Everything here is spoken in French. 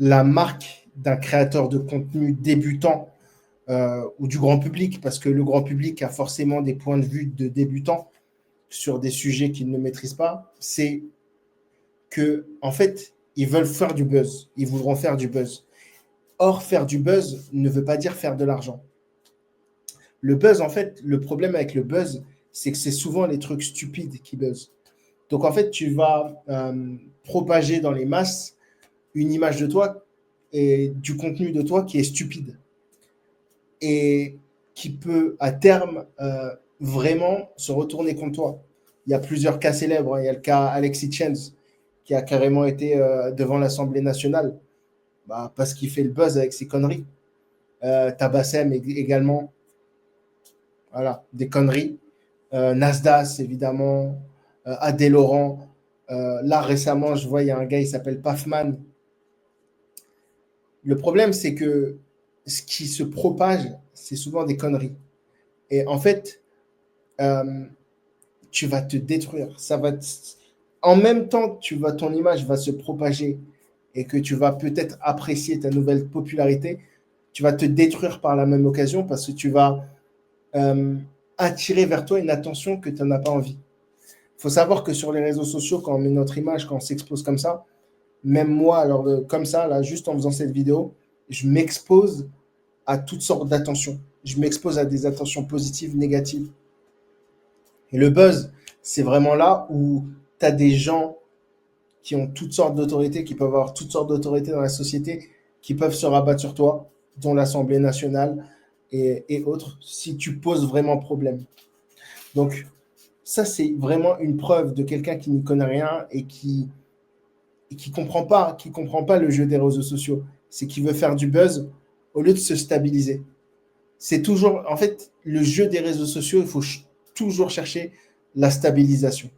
la marque d'un créateur de contenu débutant ou du grand public, parce que le grand public a forcément des points de vue de débutants sur des sujets qu'ils ne maîtrisent pas, c'est que, en fait, ils veulent faire du buzz. Ils voudront faire du buzz. Or, faire du buzz ne veut pas dire faire de l'argent. Le buzz, en fait, le problème avec le buzz, c'est que c'est souvent les trucs stupides qui buzzent. Donc, en fait, tu vas propager dans les masses une image de toi et du contenu de toi qui est stupide et qui peut, à terme, vraiment se retourner contre toi. Il y a plusieurs cas célèbres. Il y a le cas Alexis Chance, qui a carrément été devant l'Assemblée nationale parce qu'il fait le buzz avec ses conneries. Tabassem également, voilà, des conneries. Nasdaq, évidemment, Adé Laurent. Là, récemment, je vois, il y a un gars, il s'appelle Pafman. Le problème, c'est que ce qui se propage, c'est souvent des conneries. Et en fait, euh, tu vas te détruire. En même temps que ton image va se propager et que tu vas peut-être apprécier ta nouvelle popularité, tu vas te détruire par la même occasion parce que tu vas euh, attirer vers toi une attention que tu n'en as pas envie. Il faut savoir que sur les réseaux sociaux, quand on met notre image, quand on s'expose comme ça, même moi, alors comme ça, là, juste en faisant cette vidéo, je m'expose à toutes sortes d'attentions. Je m'expose à des attentions positives, négatives. Et le buzz, c'est vraiment là où tu as des gens qui ont toutes sortes d'autorités, qui peuvent avoir toutes sortes d'autorités dans la société, qui peuvent se rabattre sur toi, dont l'Assemblée nationale et autres, si tu poses vraiment problème. Donc, ça, c'est vraiment une preuve de quelqu'un qui n'y connaît rien et qui comprend pas le jeu des réseaux sociaux. C'est qu'il veut faire du buzz au lieu de se stabiliser. C'est toujours, en fait, le jeu des réseaux sociaux, il faut toujours chercher la stabilisation.